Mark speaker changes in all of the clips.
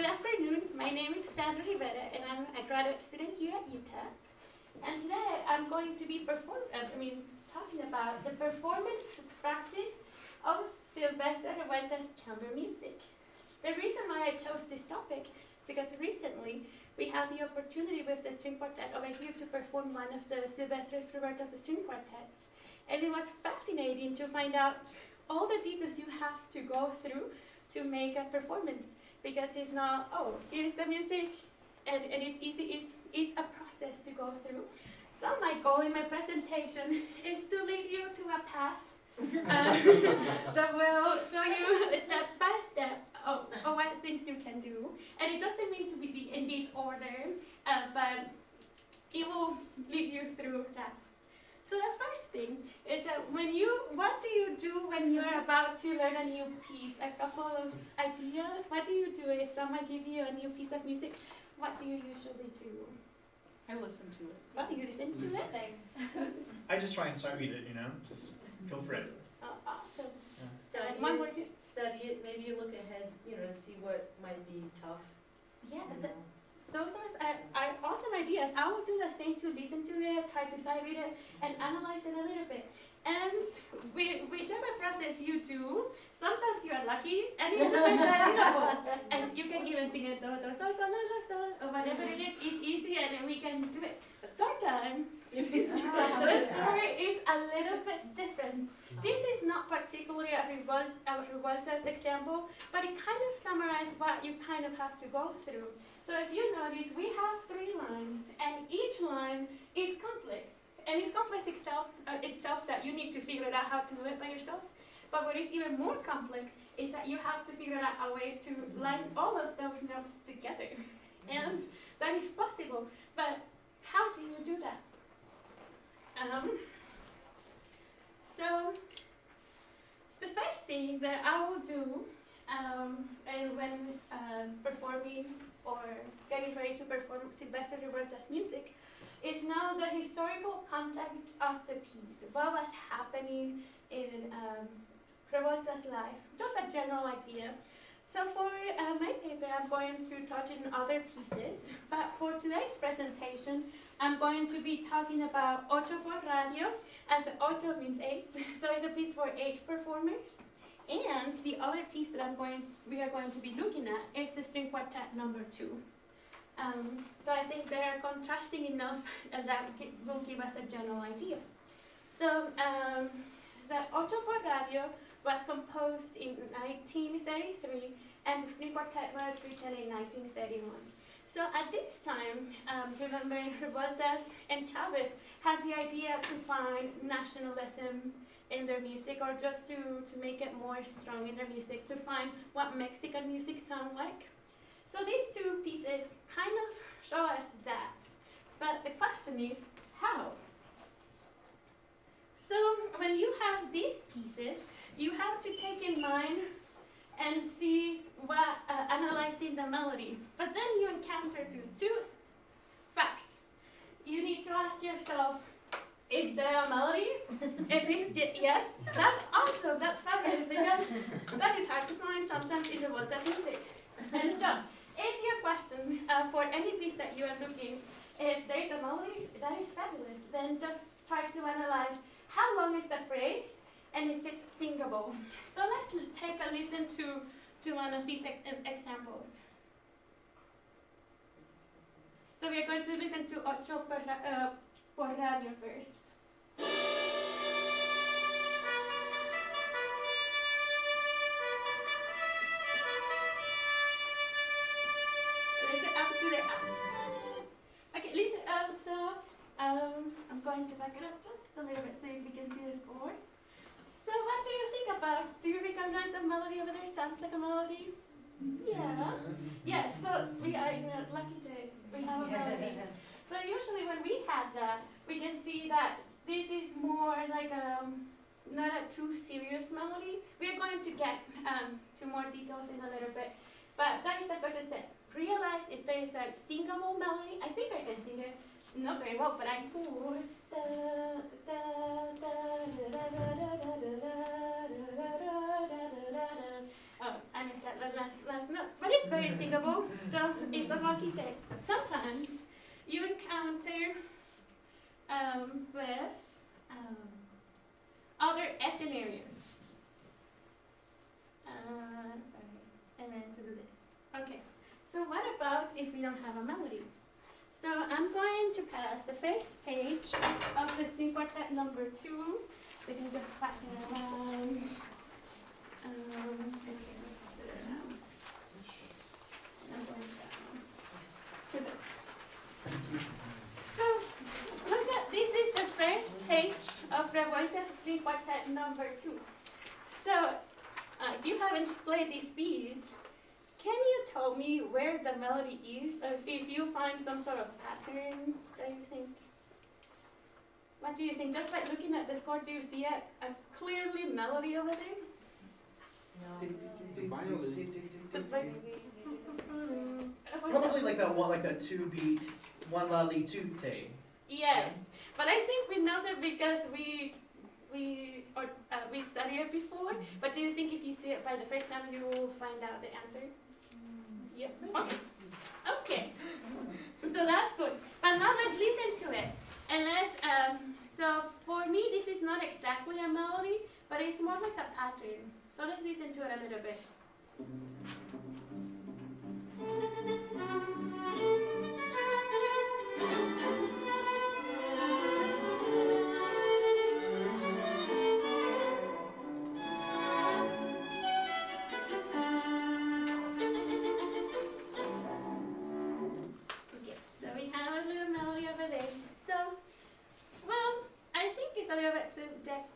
Speaker 1: Good afternoon. My name is Sandra Rivera, and I'm a graduate student here at Utah. And today I'm going to be talking about the performance practice of Silvestre Revueltas chamber music. The reason why I chose this topic is because recently we had the opportunity with the string quartet over here to perform one of the Silvestre Revueltas string quartets. And it was fascinating to find out all the details you have to go through to make a performance, because it's not, oh, here's the music, and it's easy, it's a process to go through. So my goal in my presentation is to lead you to a path that will show you step by step of what things you can do. And it doesn't mean to be in this order, but it will lead you through that. So the first thing is that what do you do when you're about to learn a new piece? A couple of ideas. What do you do if someone gives you a new piece of music? What do you usually do?
Speaker 2: I listen to it.
Speaker 1: Oh, you listen to it?
Speaker 3: I just try and study it, just go for it.
Speaker 1: Oh, awesome.
Speaker 3: Yeah.
Speaker 4: Study
Speaker 1: One
Speaker 4: it,
Speaker 1: more tip.
Speaker 4: study it, maybe look ahead, to see what might be tough.
Speaker 1: Yeah, those are awesome ideas. I will do the same to listen to it, try to read it, and analyze it a little bit. And whichever process you do, sometimes you are lucky, and it's available. And you can even sing it, or whatever it is, it's easy, and then we can do it. But sometimes, the story is a little bit different. This is not particularly a Revueltas example, but it kind of summarizes what you kind of have to go through. So if you notice, we have 3 lines, and each line is complex. And it's complex itself that you need to figure out how to do it by yourself. But what is even more complex is that you have to figure out a way to line all of those notes together. And that is possible, but how do you do that? So the first thing that I will do and when performing or getting ready to perform Silvestre Revueltas music is know the historical context of the piece. What was happening in Revueltas' life? Just a general idea. So for my paper, I'm going to touch on other pieces, but for today's presentation, I'm going to be talking about Ocho por Radio, as ocho means 8, so it's a piece for 8 performers. And the other piece that we are going to be looking at is the string quartet number 2. So I think they are contrasting enough, and that will give us a general idea. So the Ocho por Radio was composed in 1933, and the string quartet was written in 1931. So at this time, remember, Revueltas and Chavez had the idea to find nationalism in their music, or just to make it more strong in their music, to find what Mexican music sounds like. So these 2 pieces kind of show us that. But the question is, how? So when you have these pieces, you have to take in mind and see what, analyzing the melody. But then you encounter 2 facts. You need to ask yourself, is there a melody? If it's yes, that's awesome, that's fabulous, because that is hard to find sometimes in Revueltas music. And so, if your question for any piece that you are looking, if there is a melody, that is fabulous, then just try to analyze how long is the phrase and if it's singable. So let's take a listen to one of these examples. So we are going to listen to Ocho por Radio first. Okay, listen, I'm going to back it up just a little bit so we can see the score. So what do you think about? Do you recognize the melody over there? Sounds like a melody? Yeah. Yeah, so we are in a lucky day. We have a melody. So usually when we have that, we can see that this is more like not a too serious melody. We are going to get to more details in a little bit. But that is the first step. Realize if there is a singable melody. I think I can sing it not very well, but I could. I missed that last note. But it's very singable, so it's a lucky day. Sometimes you encounter with other scenarios. Sorry, I meant to do this. Okay, so what about if we don't have a melody? So I'm going to pass the first page of the string quartet number 2. We can just pass it around. Just get this around. And I'm going down. So look at this is the first page of Revueltas string quartet number 2. So if you haven't played this piece, can you tell me where the melody is, or if you find some sort of pattern that you think? What do you think? Just by looking at this chord, do you see a clearly melody over there?
Speaker 5: The violin.
Speaker 3: Probably like that one, like that 2-beat, one loudly two-tay.
Speaker 1: Yes, but I think we know that because we studied it before. But do you think if you see it by the first time, you will find out the answer? Yeah. Okay. Okay. So that's good. But now let's listen to it. And let's. So for me, this is not exactly a melody, but it's more like a pattern. So let's listen to it a little bit. Okay, so we have a little melody over there. So, well, I think it's a little bit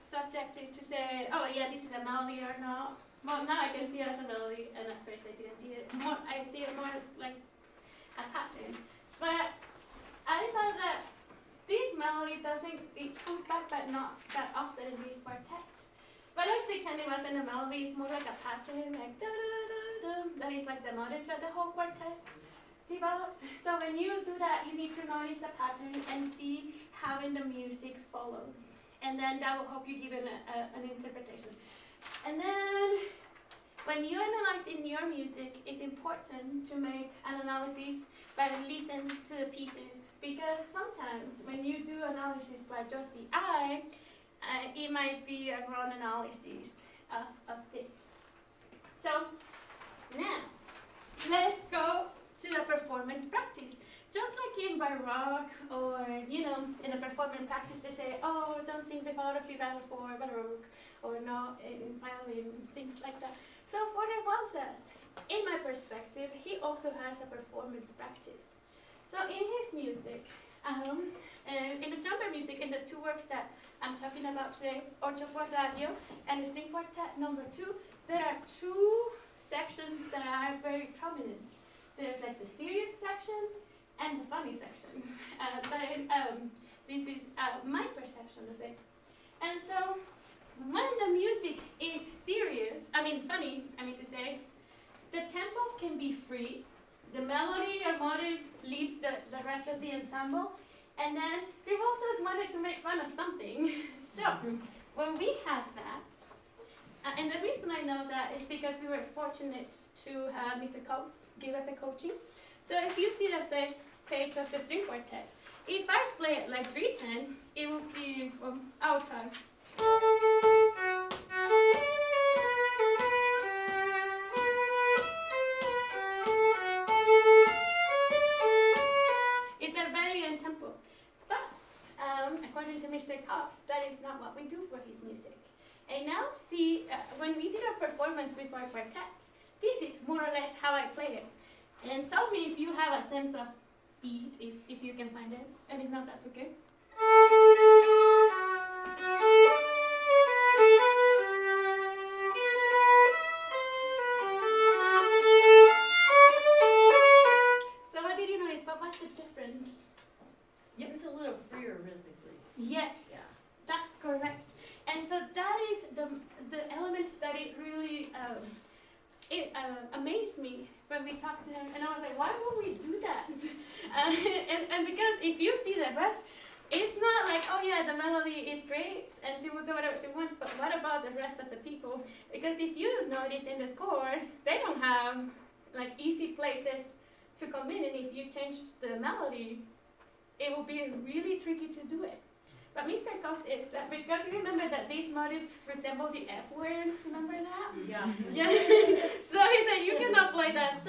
Speaker 1: subjective to say, oh yeah, this is a melody or not. Well, now I can see it as a melody, and at first I didn't see it. I see it more like a pattern. But I thought that this melody it comes back, but not that often in these quartets. But let's pretend it wasn't a melody, it's more like a pattern, like da da da da. That is like the motif that the whole quartet develops. So when you do that, you need to notice the pattern and see how in the music follows. And then that will help you give an interpretation. And then when you analyze in your music, it's important to make an analysis by listen to the pieces, because sometimes when you do analysis by just the eye, it might be a wrong analysis of this. So now let's go to the performance practice. Just like in Baroque, or in a performance practice, they say, oh, don't sing without a vibrato for Baroque, or no in violin, things like that. So for Revueltas, in my perspective, he also has a performance practice. So in his music, in the chamber music, in the two works that I'm talking about today, Ocho por Radio and the String Quartet number 2, there are two sections that are very prominent. There's like the serious sections and the funny sections. This is my perception of it. And so when the music is serious, funny, to say, the tempo can be free, the melody or motive leads the rest of the ensemble, and then Revueltas wanted to make fun of something. So when we have that, and the reason I know that is because we were fortunate to have Mr. Cobbs give us a coaching. So if you see the first page of the string quartet, if I play it like 3/10, it will be our time. It's a very in tempo. But according to Mr. Cobbs, that is not what we do for his music. And now see, when we did our performance with our quartets, this is more or less how I play it. And tell me if you have a sense of beat, if you can find it. And if not, that's okay. So what did you notice? What was the difference?
Speaker 4: It was a little freer rhythmically.
Speaker 1: Yes,
Speaker 4: Yeah.
Speaker 1: that's correct. And so that is the element that it really amazed me when we talked to him, and I was like, why would we do that? And because if you see the rest, it's not like, oh yeah, the melody is great and she will do whatever she wants, but what about the rest of the people? Because if you notice in the score, they don't have like easy places to come in, and if you change the melody, it will be really tricky to do it. But Mr. Cox is that because you remember that these motifs resemble the F word, remember that?
Speaker 4: Yes.
Speaker 1: Yeah. So he said you cannot play that.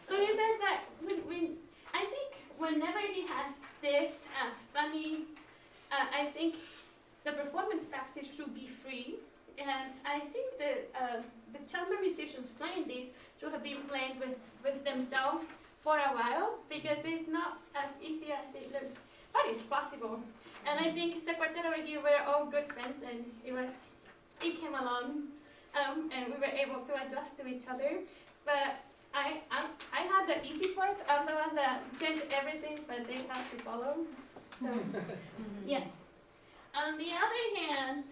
Speaker 1: So he says that when I think whenever he has this funny, I think the performance practice should be free, and I think that the chamber musicians playing this should have been playing with themselves for a while, because it's not as easy as it looks, but it's possible. And I think the quartet over here were all good friends, and it came along, and we were able to adjust to each other. But I had the easy part. I'm the one that changed everything, but they have to follow. So yes. On the other hand,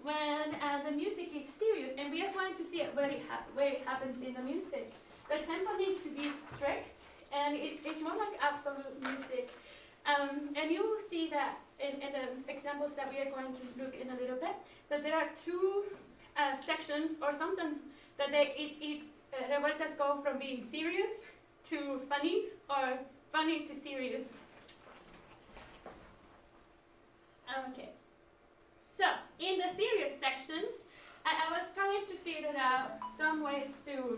Speaker 1: when the music is serious, and we are going to see it where it happens in the music, the tempo needs to be strict, and it's more like absolute music. And you will see that in the examples that we are going to look in a little bit, that there are two sections, or sometimes that revueltas go from being serious to funny, or funny to serious. Okay. So, in the serious sections, I was trying to figure out some ways to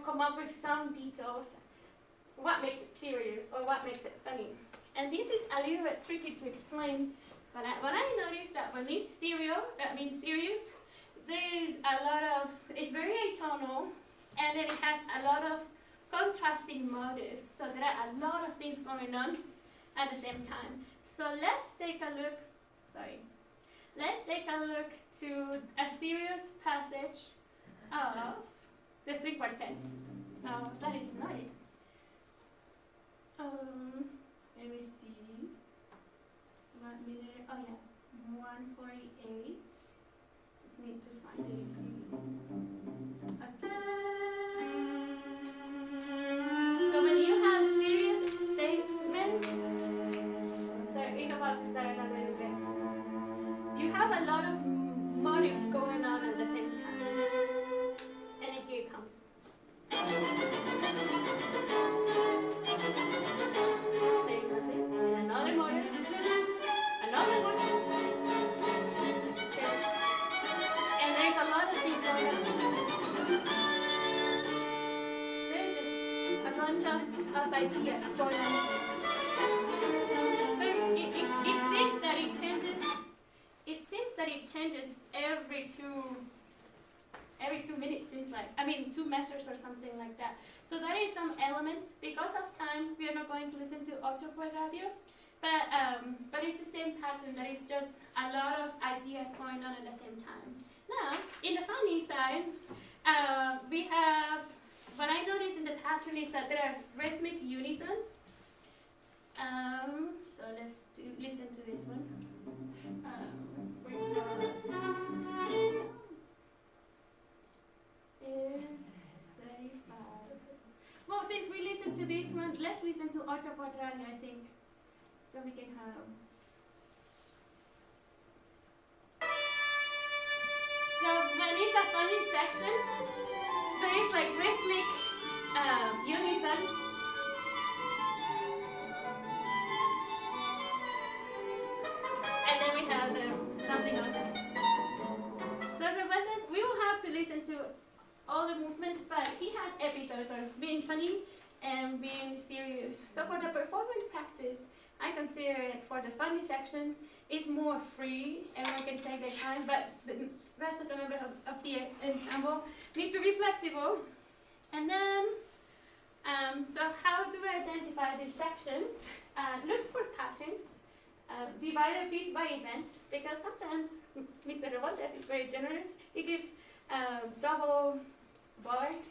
Speaker 1: come up with some details, what makes it serious or what makes it funny. And this is a little bit tricky to explain, but what I noticed that when it's serious, there is a lot of, it's very atonal, and it has a lot of contrasting motives, so there are a lot of things going on at the same time. So let's take a look to a serious passage of the string quartet. That is not it. Let me see. What minute? Oh yeah, 148. Just need to find it. Okay. So when you have serious statements, so it's about to start a little bit. You have a lot of motives going on at the same time, and here it comes. There's nothing, and another motive, another one, and there's a lot of things going on. There's just a bunch of ideas going on. So it seems that it changes. It seems that it changes every 2 minutes, seems like. I mean, 2 measures or something like that. So there is some elements. Because of time, we are not going to listen to Otto Radio, but it's the same pattern. There is just a lot of ideas going on at the same time. Now, in the funny side, we have, what I noticed in the pattern is that there are rhythmic unisons. So let's listen to this one. Is 35. Well, since we listened to this one, let's listen to Otto Quadrado, I think, so we can have. So when it's a funny section, so it's like rhythmic unisons. And then we have something else. So Revueltas, we will have to listen to all the movements, but he has episodes of being funny and being serious. So for the performance practice, I consider it for the funny sections, it's more free, everyone can take their time, but the rest of the members of the ensemble need to be flexible. And then, so how do we identify these sections? Look for patterns. Divide a piece by events, because sometimes Mr. Revueltas is very generous. He gives double bars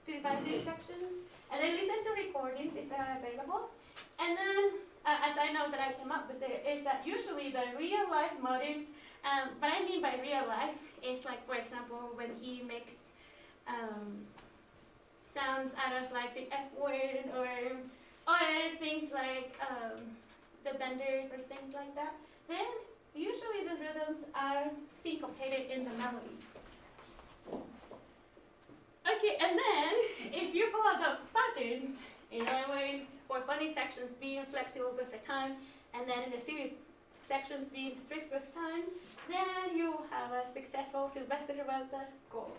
Speaker 1: to divide these sections, and then listen to recordings if they are available. And then, as I know that I came up with it, is that usually the real life motives, what I mean by real life is like, for example, when he makes sounds out of like the F word, or other things like the benders or things like that, then usually the rhythms are syncopated in the melody. Okay, and then if you follow those patterns, in other words, for funny sections being flexible with the time, and then in the serious sections being strict with time, then you have a successful Silvestre Revueltas goal.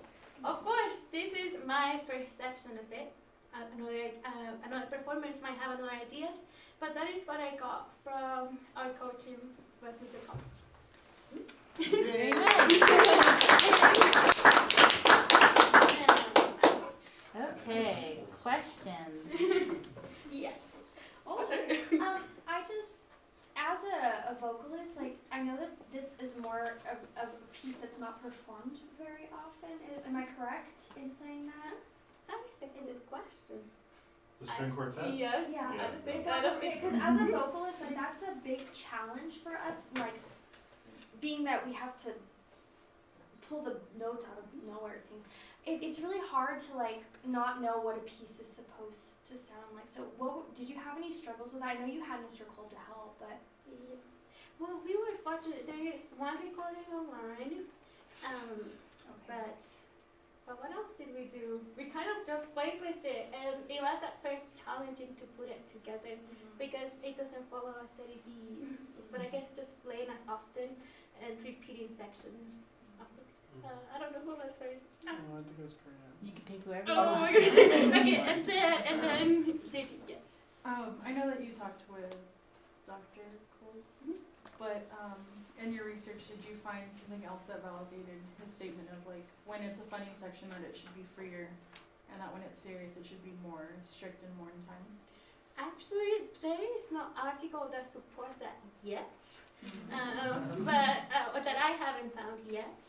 Speaker 1: Of course, this is my perception of it. Another performers might have another ideas, but that is what I got from our coaching with the cops.
Speaker 5: Okay, questions.
Speaker 1: Yes.
Speaker 6: Oh, I just, as a vocalist, like, I know that this is more of a piece that's not performed very often. Am I correct in saying that?
Speaker 1: That is a good question.
Speaker 7: The string quartet?
Speaker 1: Yes.
Speaker 6: Yeah.
Speaker 1: I don't think
Speaker 6: Because as a vocalist, like, that's a big challenge for us, like, being that we have to pull the notes out of nowhere, it seems. It's really hard to, like, not know what a piece is supposed to sound like. So did you have any struggles with that? I know you had Mr. Cole to help, but...
Speaker 1: Yeah. Well, we were fortunate. There is one recording online, but what else did we do? We kind of just played with it, and it was at first challenging to put it together because it doesn't follow a steady beat. But I guess just playing as often and repeating sections. I don't know who was first.
Speaker 3: Oh, I think it was Korean.
Speaker 5: You can take whoever.
Speaker 1: Oh my god. Okay, and then JT, yes.
Speaker 2: I know that you talked with Dr. Cole, but in your research, did you find something else that validated his statement of like when it's a funny section that it should be freer, and that when it's serious it should be more strict and more in time?
Speaker 1: Actually, there is no article that support that yet, but that I haven't found yet.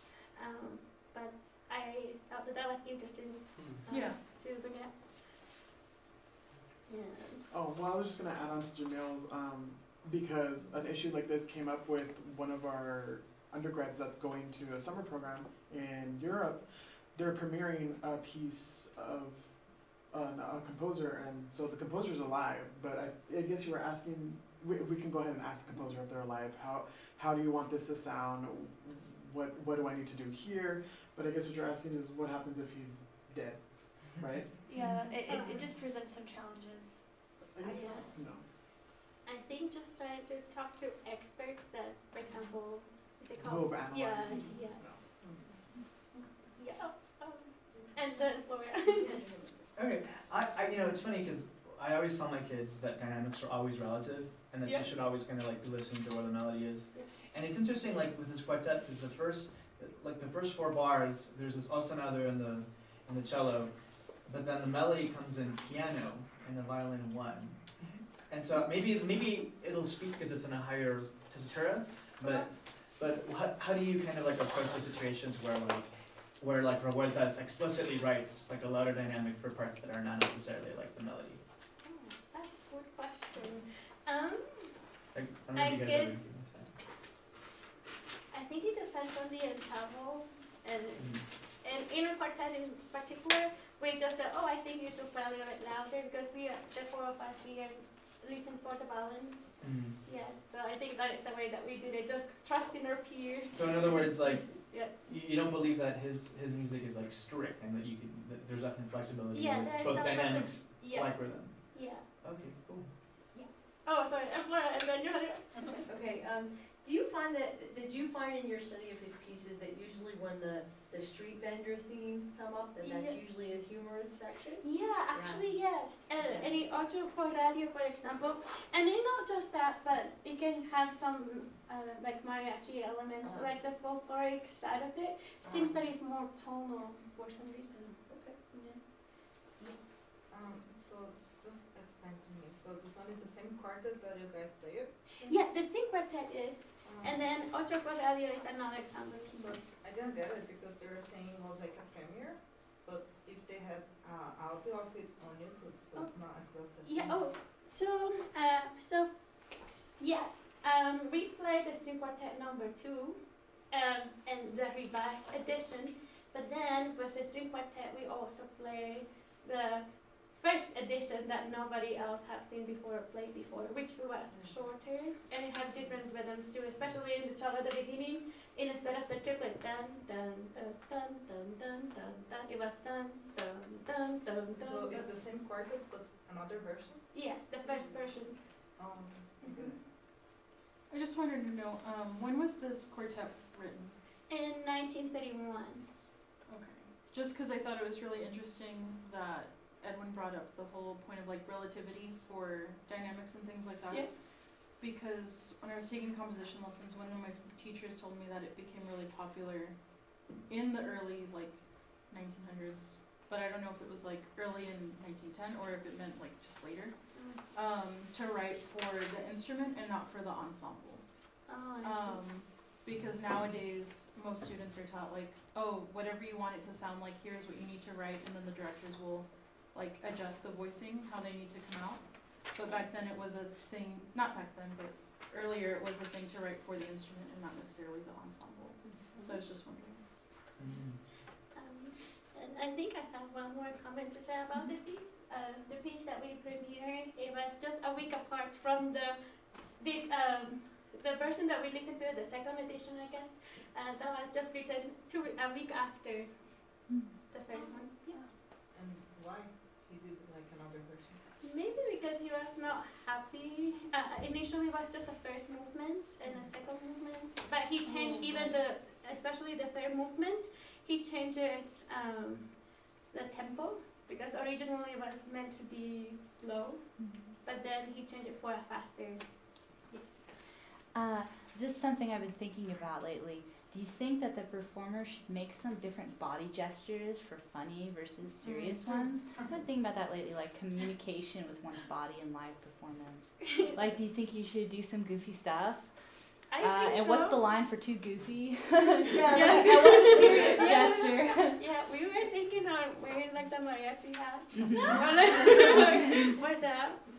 Speaker 1: But I thought that was interesting to bring up. Yes.
Speaker 8: Oh, well, I was just going to add on to Jamil's, because an issue like this came up with one of our undergrads that's going to a summer program in Europe. They're premiering a piece of a composer, and so the composer's alive, but I guess you were asking, we can go ahead and ask the composer if they're alive, how do you want this to sound, what do I need to do here, but I guess what you're asking is what happens if he's dead, right?
Speaker 6: Yeah, it just presents some challenges.
Speaker 8: I guess,
Speaker 1: Yeah.
Speaker 8: no.
Speaker 1: I think just trying to talk to experts that, for example, is it
Speaker 8: Who
Speaker 1: called?
Speaker 8: have
Speaker 1: Yeah,
Speaker 8: analyzed.
Speaker 1: yeah. Yeah. And then Laura.
Speaker 3: Okay, it's funny because I always tell my kids that dynamics are always relative, and that you should always kind of like be listening to where the melody is.
Speaker 1: Yeah.
Speaker 3: And it's interesting, like with this quartet, because the first 4 bars, there's this osannado in the cello, but then the melody comes in piano and the violin 1. And so maybe it'll speak because it's in a higher tessitura, but how do you kind of like approach those situations where Revueltas explicitly writes like a louder dynamic for parts that are not necessarily like the melody?
Speaker 1: Oh, that's a good question.
Speaker 3: Like, I don't know if you guys ever
Speaker 1: guess- I think it depends on the ensemble, and in a quartet in particular, we just said, I think you should play a little bit louder because the 4 of us, we are listening for the balance. Yeah, so I think that is the way that we did it, just trusting our peers.
Speaker 3: So in other words, like
Speaker 1: Yes.
Speaker 3: you don't believe that his music is like strict and that that there's definitely flexibility
Speaker 1: Yeah,
Speaker 3: with
Speaker 1: there is
Speaker 3: both
Speaker 1: some
Speaker 3: dynamics
Speaker 1: Yes.
Speaker 3: like rhythm.
Speaker 1: Yeah.
Speaker 3: Okay, cool.
Speaker 1: Oh, sorry, Laura, and then you had it.
Speaker 4: Okay, did you find in your study of his pieces that usually when the street vendor themes come up, that that's usually a humorous section?
Speaker 1: Yeah, actually, yes. And in Ocho por Radio, for example, and it's not just that, but it can have some like mariachi elements, like the folkloric side of it. Seems that it's more tonal for some reason.
Speaker 4: Okay.
Speaker 1: Yeah.
Speaker 9: So just explain to me. So this one is the same quartet that you guys play it?
Speaker 1: Yeah, the string quartet is, and then Ocho por Radio is another chamber keyboard.
Speaker 9: I didn't get it because they were saying it was like a premiere, but if they had audio of it on YouTube, so it's not included.
Speaker 1: Yeah. So yes. We played the string quartet number 2, and the revised edition. But then with the string quartet, we also play the first edition that nobody else has seen before or played before, which was shorter and it had different rhythms too, especially in the cello at the beginning. Instead of the triplet dun dun dun dun dun it was dun, dun, dun, dun, dun.
Speaker 9: So it's the same quartet but another version?
Speaker 1: Yes, the first version.
Speaker 9: Good.
Speaker 2: I just wanted to know, when was this quartet written?
Speaker 1: In 1931.
Speaker 2: Okay. Just because I thought it was really interesting that Edwin brought up the whole point of like relativity for dynamics and things like that.
Speaker 1: Yeah.
Speaker 2: Because when I was taking composition lessons, one of my teachers told me that it became really popular in the early like 1900s, but I don't know if it was like early in 1910 or if it meant like just later, to write for the instrument and not for the ensemble. Because nowadays most students are taught like, oh, whatever you want it to sound like, here's what you need to write, and then the directors will like adjust the voicing how they need to come out. But back then it was a thing, not back then, but earlier it was a thing to write for the instrument and not necessarily the ensemble. So I was just wondering.
Speaker 1: And I think I have one more comment to say about the piece. The piece that we premiered, it was just a week apart from the version that we listened to, the second edition, I guess. That was just written a week after the first one. Yeah.
Speaker 9: And why he did like another version?
Speaker 1: Maybe because he was not happy. Initially it was just a first movement and a second movement, but he changed especially the third movement, he changed the tempo, because originally it was meant to be slow, but then he changed it for a faster.
Speaker 5: Just something I've been thinking about lately. Do you think that the performer should make some different body gestures for funny versus serious ones? I've been thinking about that lately, like communication with one's body in live performance. Like, do you think you should do some goofy stuff?
Speaker 1: I think
Speaker 5: and
Speaker 1: so.
Speaker 5: what's the line for too goofy?
Speaker 1: Yes.
Speaker 5: And what's a serious gesture?
Speaker 1: Yeah, we were thinking on wearing like the mariachi hat.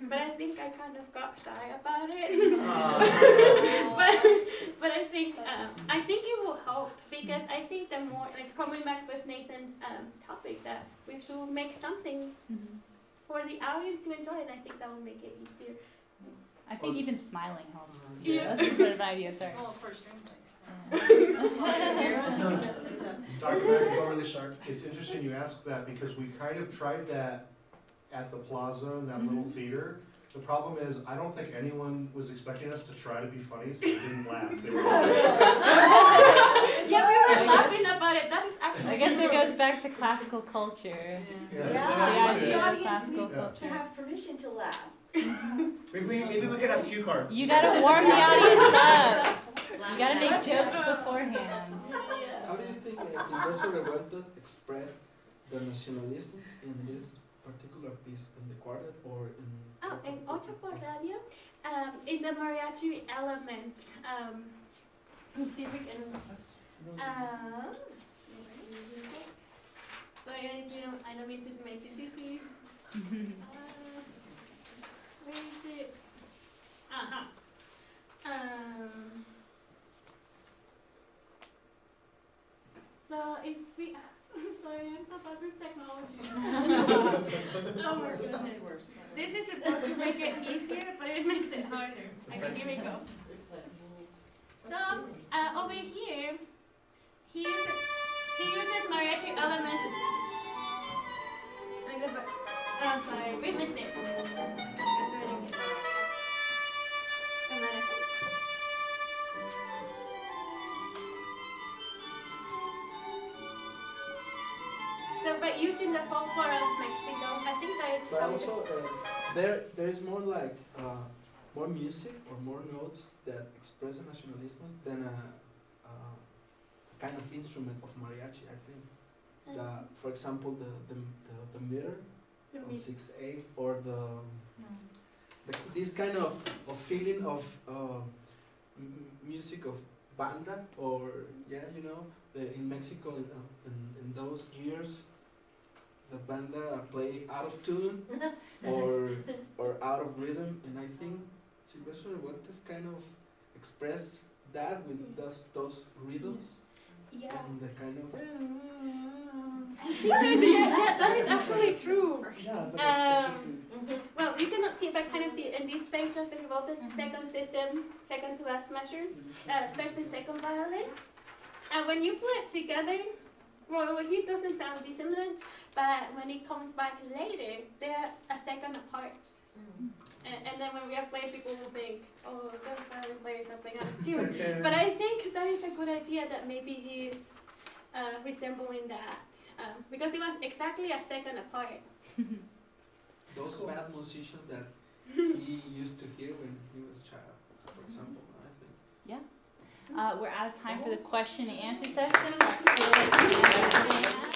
Speaker 1: But I think I kind of got shy about it. but I think it will help, because I think the more, like coming back with Nathan's topic, that we should make something for the audience to enjoy, and I think that will make it easier.
Speaker 5: I think even smiling helps.
Speaker 1: Yeah.
Speaker 5: That's a good idea, sorry.
Speaker 2: Well, for string players.
Speaker 7: Dr. Mack, really sharp. It's interesting you ask that because we kind of tried that at the plaza in that little theater. The problem is, I don't think anyone was expecting us to try to be funny, so they didn't laugh. They were
Speaker 1: Yeah, we were laughing about it. That is actually
Speaker 5: I guess it
Speaker 1: true.
Speaker 5: goes back to classical culture.
Speaker 7: Yeah.
Speaker 5: The idea of
Speaker 4: audience
Speaker 5: classical
Speaker 4: needs
Speaker 5: culture.
Speaker 4: to have permission to laugh.
Speaker 3: Maybe we could have cue cards.
Speaker 5: You gotta warm the audience up. You gotta make jokes beforehand.
Speaker 10: How do you think Silvestre Revueltas express the nationalism in this particular piece, in the quartet or in?
Speaker 1: In Ocho por Radio, in the mariachi element, let's see if we can. Sorry, I don't mean to make it juicy. Where is it? So if we, sorry, I'm so bad with technology. Oh my goodness. This is supposed to make it easier, but it makes it harder. Okay, here we go. So over here, he uses mariachi elements. Oh, sorry, we missed it. Let's do it again. So, but using the folklore of Mexico, I think that is.
Speaker 10: But also, there is more like more music or more notes that express nationalism than a kind of instrument of mariachi. I think. For example, the mirror on 6/8 or this kind of feeling of music of banda, or in Mexico in those years the banda play out of tune or out of rhythm, and I think Silvestre Revueltas kind of express that with those rhythms.
Speaker 1: Yeah.
Speaker 10: And the kind of
Speaker 1: that is actually true.
Speaker 8: Yeah,
Speaker 1: Well, you cannot see it, but I kind of see it in this page of the Revueltas second system, second to last measure, first and second violin. And when you put it together, well, he doesn't sound dissonant, but when it comes back later, they're a second apart. And then when we are playing, people will think, oh, those violin players are playing out of tune. But I think that is a good idea that maybe he is resembling that, because it was exactly a second apart.
Speaker 10: Those bad musicians that he used to hear when he was a child, for example, I think.
Speaker 5: Yeah. We're out of time for the question and answer session. Let's do it.